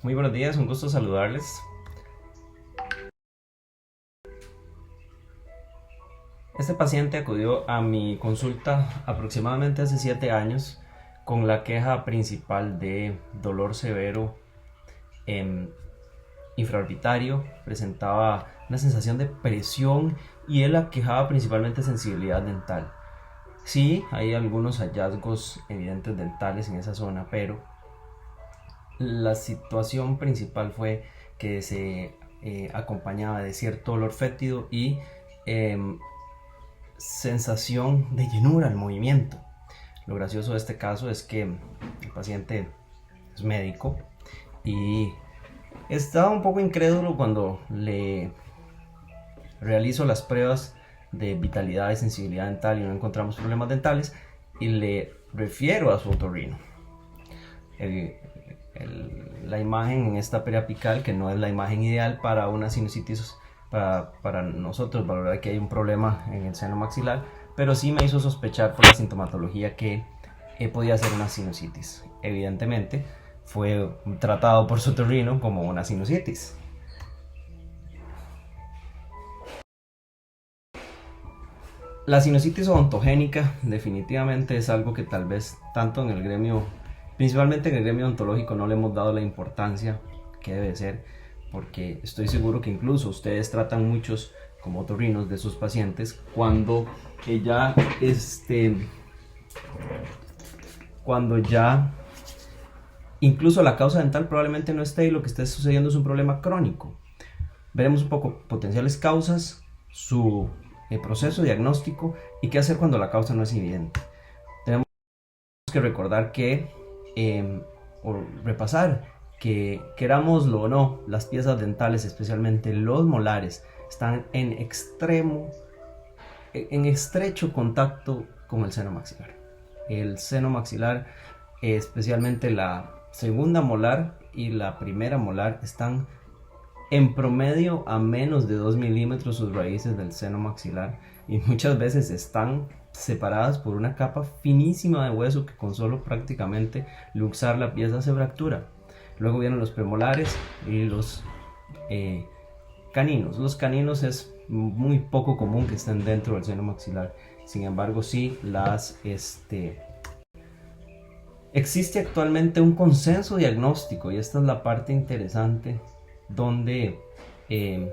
Muy buenos días, un gusto saludarles. Este paciente acudió a mi consulta aproximadamente hace 7 años con la queja principal de dolor severo infraorbitario, presentaba una sensación de presión y él aquejaba principalmente sensibilidad dental. Sí, hay algunos hallazgos evidentes dentales en esa zona, pero la situación principal fue que se acompañaba de cierto olor fétido y sensación de llenura al movimiento. Lo gracioso de este caso es que el paciente es médico y estaba un poco incrédulo cuando le realizo las pruebas de vitalidad y sensibilidad dental y no encontramos problemas dentales y le refiero a su otorrino. La imagen en esta periapical, que no es la imagen ideal para una sinusitis, para nosotros valorar que hay un problema en el seno maxilar, pero sí me hizo sospechar por la sintomatología que podía ser una sinusitis. Evidentemente fue tratado por su otorrino como una sinusitis. La sinusitis odontogénica definitivamente es algo que tal vez tanto en el gremio, principalmente en el gremio odontológico, no le hemos dado la importancia que debe ser, porque estoy seguro que incluso ustedes tratan muchos como otorrinos de sus pacientes cuando ya incluso la causa dental probablemente no esté y lo que esté sucediendo es un problema crónico. Veremos un poco potenciales causas, su proceso diagnóstico y qué hacer cuando la causa no es evidente. Tenemos que recordar que, o repasar, que querámoslo o no, las piezas dentales, especialmente los molares, están en estrecho contacto con el seno maxilar. El seno maxilar, especialmente la segunda molar y la primera molar, están en promedio a menos de 2 milímetros sus raíces del seno maxilar y muchas veces están separadas por una capa finísima de hueso que con solo prácticamente luxar la pieza se fractura. Luego vienen los premolares y los caninos. Los caninos es muy poco común que estén dentro del seno maxilar, sin embargo sí existe actualmente un consenso diagnóstico y esta es la parte interesante donde el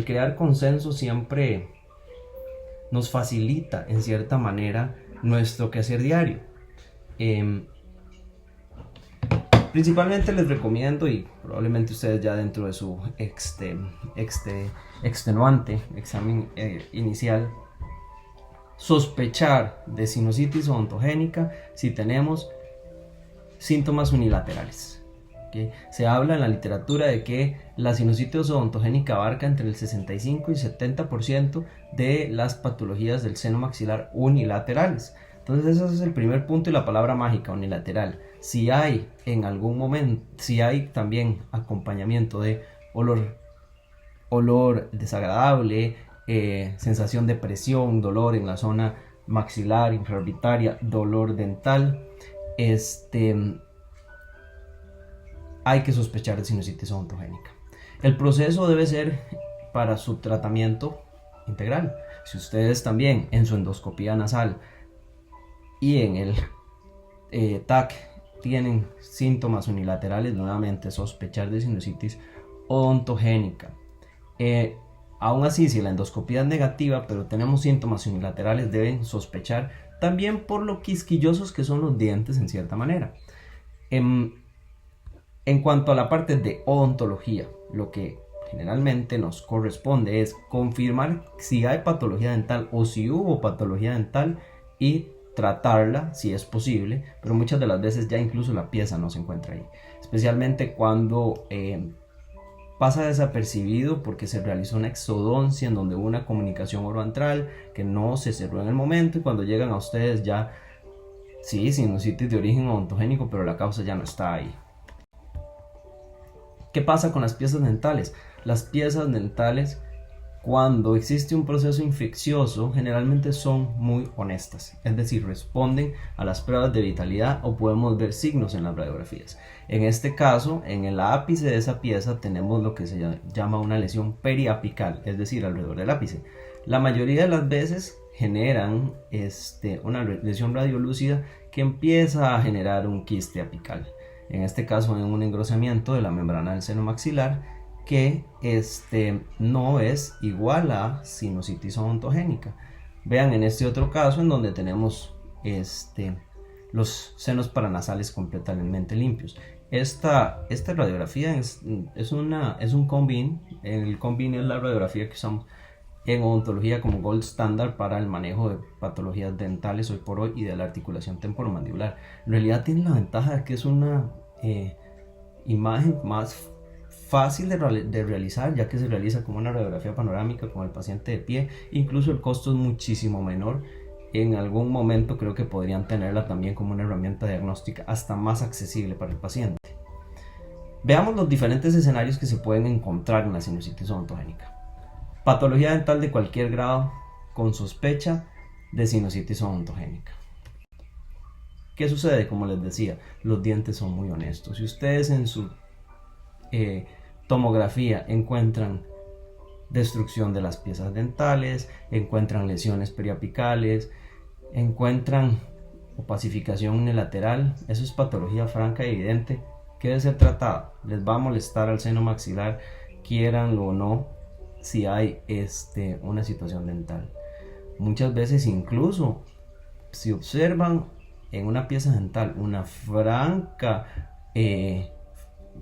crear consenso siempre nos facilita en cierta manera nuestro quehacer diario. Principalmente les recomiendo, y probablemente ustedes ya dentro de su extenuante examen inicial, sospechar de sinusitis odontogénica si tenemos síntomas unilaterales. ¿Okay? Se habla en la literatura de que la sinusitis odontogénica abarca entre el 65 y 70% de las patologías del seno maxilar unilaterales. Entonces ese es el primer punto y la palabra mágica, unilateral. Si hay en algún momento, si hay también acompañamiento de olor desagradable, sensación de presión, dolor en la zona maxilar, infraorbitaria, dolor dental, hay que sospechar de sinusitis odontogénica. El proceso debe ser para su tratamiento integral. Si ustedes también en su endoscopía nasal y en el TAC tienen síntomas unilaterales, nuevamente sospechar de sinusitis odontogénica. Aún así, si la endoscopía es negativa pero tenemos síntomas unilaterales, deben sospechar también por lo quisquillosos que son los dientes en cierta manera. En cuanto a la parte de odontología, lo que generalmente nos corresponde es confirmar si hay patología dental o si hubo patología dental y tratarla si es posible, pero muchas de las veces ya incluso la pieza no se encuentra ahí, especialmente cuando pasa desapercibido porque se realizó una exodoncia en donde hubo una comunicación oroantral que no se cerró en el momento y cuando llegan a ustedes ya sí, sinusitis de origen odontogénico, pero la causa ya no está ahí. ¿Qué pasa con las piezas dentales? Las piezas dentales Cuando existe un proceso infeccioso, generalmente son muy honestas, es decir, responden a las pruebas de vitalidad o podemos ver signos en las radiografías. En este caso, en el ápice de esa pieza tenemos lo que se llama una lesión periapical, es decir, alrededor del ápice. La mayoría de las veces generan una lesión radiolúcida que empieza a generar un quiste apical. En este caso, en un engrosamiento de la membrana del seno maxilar que no es igual a sinusitis odontogénica. Vean en este otro caso en donde tenemos los senos paranasales completamente limpios. Esta radiografía es un combin. El combin es la radiografía que usamos en odontología como gold standard para el manejo de patologías dentales hoy por hoy y de la articulación temporomandibular. En realidad tiene la ventaja de que es una imagen más fácil de realizar, ya que se realiza como una radiografía panorámica con el paciente de pie. Incluso el costo es muchísimo menor. En algún momento creo que podrían tenerla también como una herramienta diagnóstica hasta más accesible para el paciente. Veamos los diferentes escenarios que se pueden encontrar en la sinusitis odontogénica. Patología dental de cualquier grado con sospecha de sinusitis odontogénica. ¿Qué sucede? Como les decía, los dientes son muy honestos. Si ustedes en su tomografía encuentran destrucción de las piezas dentales, encuentran lesiones periapicales, encuentran opacificación unilateral, eso es patología franca y evidente que debe ser tratada. Les va a molestar al seno maxilar, quieranlo o no, si hay una situación dental. Muchas veces incluso si observan en una pieza dental una franca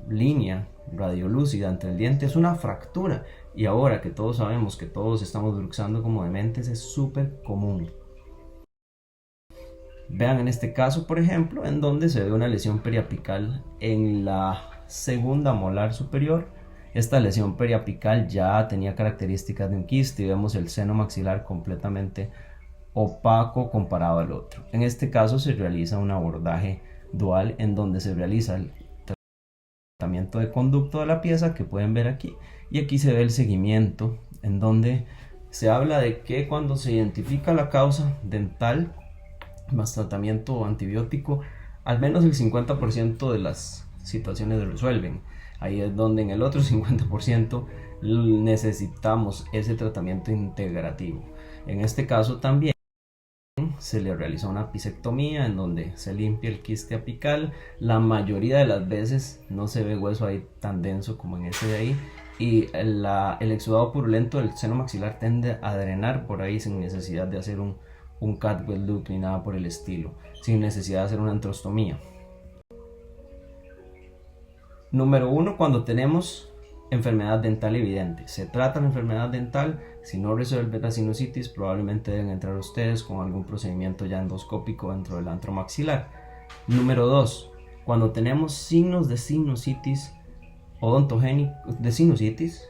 línea radiolúcida entre el diente, es una fractura, y ahora que todos sabemos que todos estamos bruxando como dementes, es súper común. Vean en este caso, por ejemplo, en donde se ve una lesión periapical en la segunda molar superior. Esta lesión periapical ya tenía características de un quiste y vemos el seno maxilar completamente opaco comparado al otro. En este caso se realiza un abordaje dual en donde se realiza el tratamiento de conducto de la pieza que pueden ver aquí, y aquí se ve el seguimiento en donde se habla de que cuando se identifica la causa dental más tratamiento antibiótico, al menos el 50% de las situaciones se resuelven. Ahí es donde en el otro 50% necesitamos ese tratamiento integrativo. En este caso también se le realiza una apicectomía en donde se limpia el quiste apical. La mayoría de las veces no se ve hueso ahí tan denso como en ese de ahí, y el exudado purulento del seno maxilar tiende a drenar por ahí sin necesidad de hacer un catwell look ni nada por el estilo, sin necesidad de hacer una antrostomía. Número 1, cuando tenemos enfermedad dental evidente. Se trata la enfermedad dental, si no resuelve la sinusitis, probablemente deben entrar ustedes con algún procedimiento ya endoscópico dentro del antro maxilar. Número 2, cuando tenemos signos de sinusitis odontogénica, de sinusitis,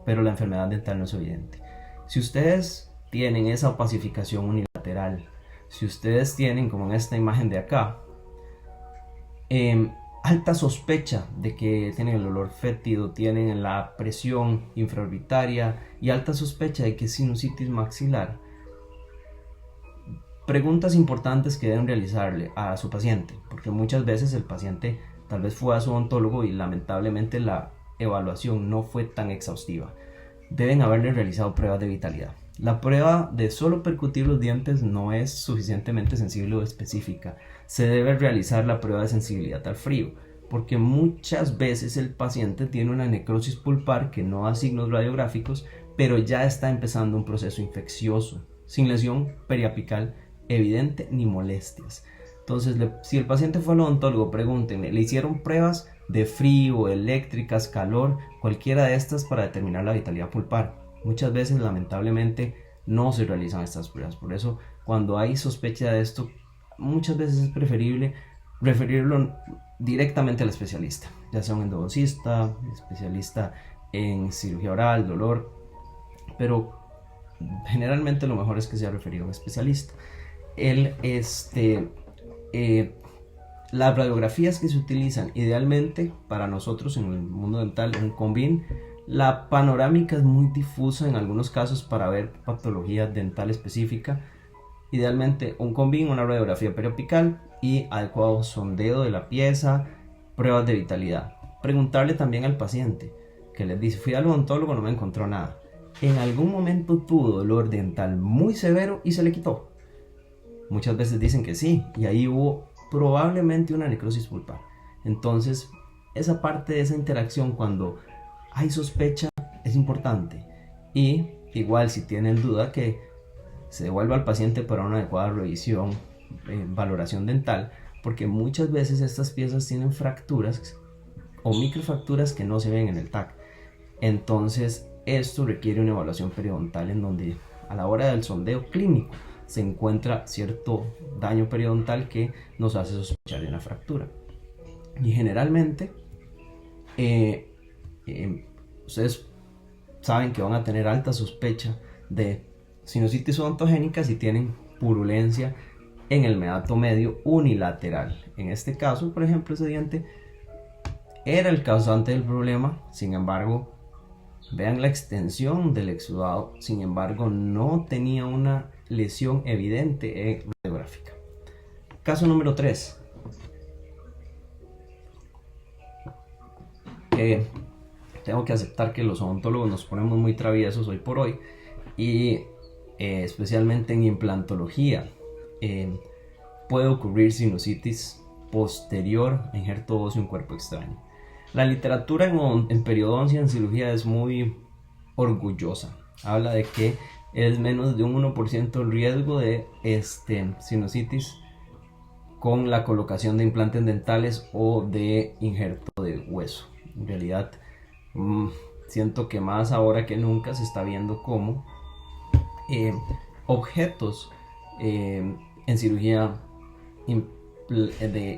pero la enfermedad dental no es evidente. Si ustedes tienen esa opacificación unilateral, si ustedes tienen, como en esta imagen de acá, alta sospecha de que tienen el olor fétido, tienen la presión infraorbitaria y alta sospecha de que es sinusitis maxilar, preguntas importantes que deben realizarle a su paciente, porque muchas veces el paciente tal vez fue a su odontólogo y lamentablemente la evaluación no fue tan exhaustiva. Deben haberle realizado pruebas de vitalidad. La prueba de solo percutir los dientes no es suficientemente sensible o específica. Se debe realizar la prueba de sensibilidad al frío, porque muchas veces el paciente tiene una necrosis pulpar que no da signos radiográficos, pero ya está empezando un proceso infeccioso, sin lesión periapical evidente ni molestias. Entonces, si el paciente fue al odontólogo, pregúntenle, ¿le hicieron pruebas de frío, eléctricas, calor, cualquiera de estas para determinar la vitalidad pulpar? Muchas veces, lamentablemente, no se realizan estas pruebas. Por eso, cuando hay sospecha de esto, muchas veces es preferible referirlo directamente al especialista, ya sea un endodoncista, especialista en cirugía oral, dolor, pero generalmente lo mejor es que sea referido a un especialista. Las radiografías que se utilizan idealmente para nosotros en el mundo dental, un combin, La panorámica es muy difusa en algunos casos para ver patología dental específica. Idealmente un CONVIN, una radiografía periopical y adecuado sondeo de la pieza, pruebas de vitalidad. Preguntarle también al paciente que les dice: fui al odontólogo, no me encontró nada. En algún momento tuvo dolor dental muy severo y se le quitó. Muchas veces dicen que sí, y ahí hubo probablemente una necrosis pulpar. Entonces, esa parte de esa interacción cuando hay sospecha es importante. Y igual, si tienen duda, que se devuelva al paciente para una adecuada revisión, valoración dental, porque muchas veces estas piezas tienen fracturas o microfracturas que no se ven en el TAC. Entonces, esto requiere una evaluación periodontal en donde a la hora del sondeo clínico se encuentra cierto daño periodontal que nos hace sospechar de una fractura. Y generalmente, ustedes saben que van a tener alta sospecha de sinusitis odontogénica si tienen purulencia en el meato medio unilateral. En este caso, por ejemplo, ese diente era el causante del problema. Sin embargo, vean la extensión del exudado. Sin embargo, no tenía una lesión evidente radiográfica. Caso número 3. Tengo que aceptar que los odontólogos nos ponemos muy traviesos hoy por hoy, y especialmente en implantología puede ocurrir sinusitis posterior a injerto óseo en cuerpo extraño. La literatura en periodoncia en cirugía es muy orgullosa. Habla de que es menos de un 1% el riesgo de sinusitis con la colocación de implantes dentales o de injerto de hueso. En realidad, siento que más ahora que nunca se está viendo cómo objetos en cirugía de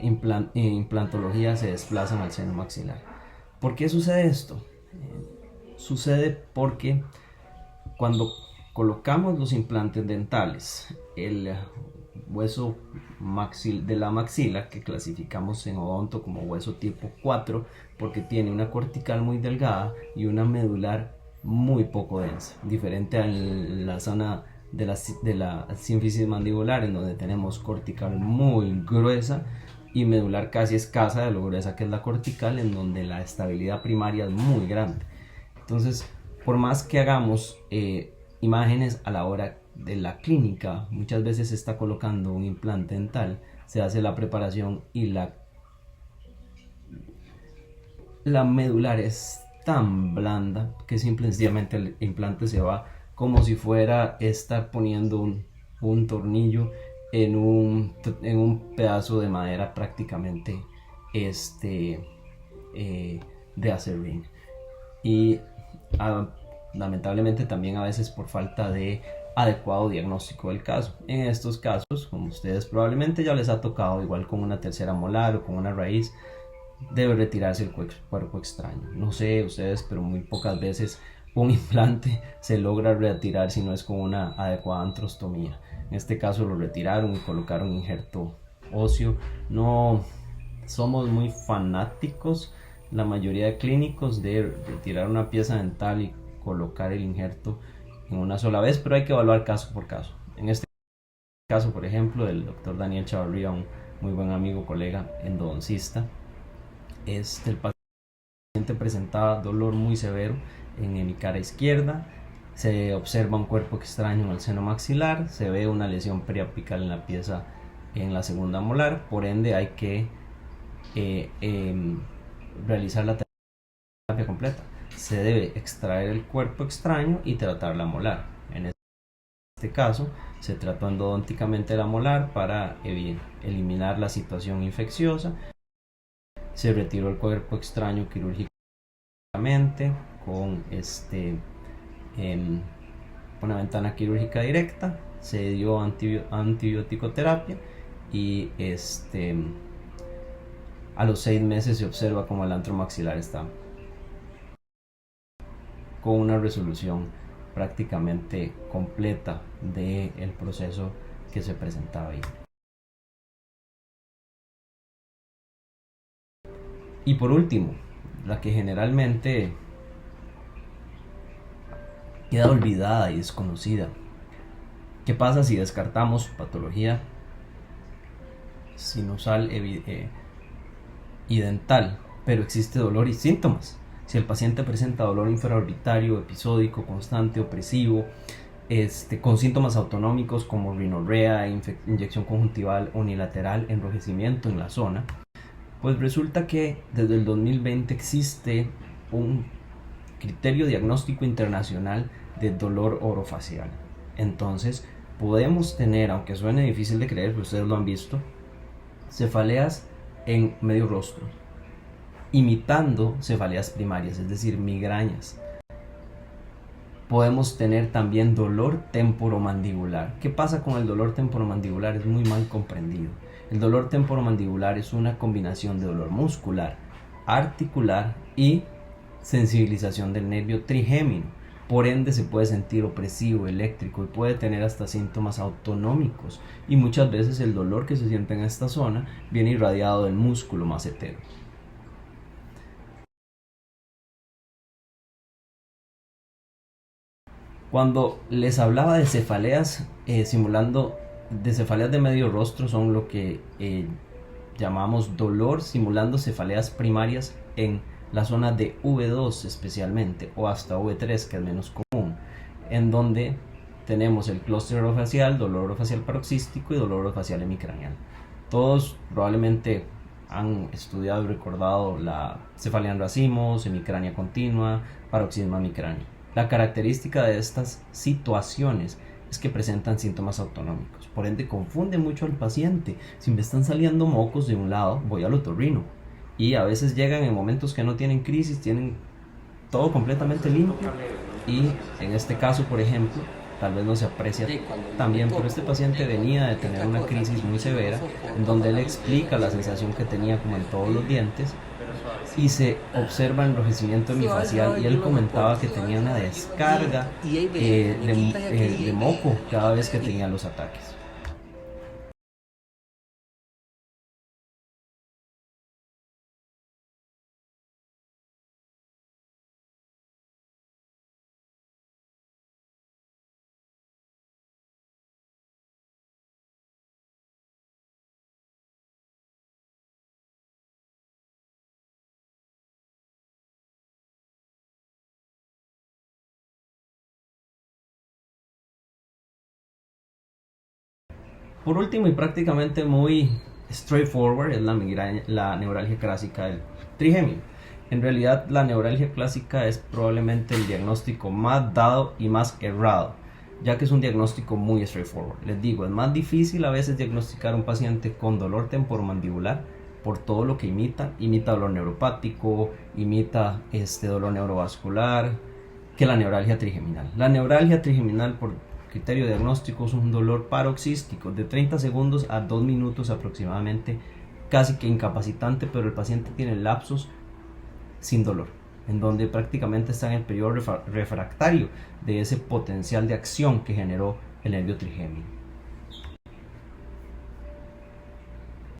implantología se desplazan al seno maxilar. ¿Por qué sucede esto? Sucede porque cuando colocamos los implantes dentales, el hueso de la maxila, que clasificamos en odonto como hueso tipo 4, porque tiene una cortical muy delgada y una medular muy poco densa, diferente a la zona de la sínfisis mandibular, en donde tenemos cortical muy gruesa y medular casi escasa de lo gruesa que es la cortical, en donde la estabilidad primaria es muy grande. Entonces, por más que hagamos imágenes a la hora de la clínica, muchas veces se está colocando un implante dental, se hace la preparación y la medular es tan blanda que simplemente el implante se va como si fuera estar poniendo un tornillo en un pedazo de madera prácticamente de acerrín. Y lamentablemente también a veces por falta de adecuado diagnóstico del caso. En estos casos, como ustedes probablemente ya les ha tocado, igual con una tercera molar o con una raíz, debe retirarse el cuerpo extraño. No sé ustedes, pero muy pocas veces un implante se logra retirar si no es con una adecuada antrostomía. En este caso lo retiraron y colocaron injerto óseo. No somos muy fanáticos, la mayoría de clínicos, de retirar una pieza dental y colocar el injerto en una sola vez, pero hay que evaluar caso por caso. En este caso, por ejemplo, del doctor Daniel Chavarría, un muy buen amigo, colega endodoncista, el paciente presentaba dolor muy severo en mi cara izquierda, se observa un cuerpo extraño en el seno maxilar, se ve una lesión periapical en la pieza en la segunda molar, por ende hay que realizar la terapia completa. Se debe extraer el cuerpo extraño y tratar la molar. En este caso, se trató endodónticamente la molar para eliminar la situación infecciosa. Se retiró el cuerpo extraño quirúrgicamente con una ventana quirúrgica directa. Se dio antibiótico terapia y a los 6 meses se observa como el antro maxilar está con una resolución prácticamente completa del proceso que se presentaba ahí. Y por último, la que generalmente queda olvidada y desconocida. ¿Qué pasa si descartamos patología sinusal y dental, pero existe dolor y síntomas? Si el paciente presenta dolor infraorbitario, episódico, constante, opresivo, con síntomas autonómicos como rinorrea, inyección conjuntival unilateral, enrojecimiento en la zona, pues resulta que desde el 2020 existe un criterio diagnóstico internacional de dolor orofacial. Entonces podemos tener, aunque suene difícil de creer, pero ustedes lo han visto, cefaleas en medio rostro, imitando cefaleas primarias, es decir, migrañas. Podemos tener también dolor temporomandibular. ¿Qué pasa con el dolor temporomandibular? Es muy mal comprendido. El dolor temporomandibular es una combinación de dolor muscular, articular y sensibilización del nervio trigémino. Por ende se puede sentir opresivo, eléctrico y puede tener hasta síntomas autonómicos. Y muchas veces el dolor que se siente en esta zona viene irradiado del músculo macetero. Cuando les hablaba de cefaleas de cefaleas de medio rostro, son lo que llamamos dolor simulando cefaleas primarias en la zona de V2 especialmente, o hasta V3, que es menos común, en donde tenemos el clúster orofacial, dolor orofacial paroxístico y dolor orofacial hemicraneal. Todos probablemente han estudiado y recordado la cefalea en racimos, hemicrania continua, paroxismo hemicráneo. La característica de estas situaciones es que presentan síntomas autonómicos, por ende confunde mucho al paciente. Si me están saliendo mocos de un lado, voy al otorrino, y a veces llegan en momentos que no tienen crisis, tienen todo completamente limpio, y en este caso, por ejemplo, tal vez no se aprecia también, pero este paciente venía de tener una crisis muy severa, en donde él explica la sensación que tenía como en todos los dientes, y se observa enrojecimiento hemifacial, y él comentaba que tenía una descarga de moco cada vez que tenía los ataques. Por último y prácticamente muy straightforward es la neuralgia clásica del trigémino. En realidad la neuralgia clásica es probablemente el diagnóstico más dado y más errado, ya que es un diagnóstico muy straightforward. Les digo, es más difícil a veces diagnosticar a un paciente con dolor temporomandibular por todo lo que imita dolor neuropático, imita dolor neurovascular, que la neuralgia trigeminal. La neuralgia trigeminal, por criterio diagnóstico, es un dolor paroxístico de 30 segundos a 2 minutos aproximadamente, casi que incapacitante, pero el paciente tiene lapsos sin dolor, en donde prácticamente está en el periodo refractario de ese potencial de acción que generó el nervio trigémino.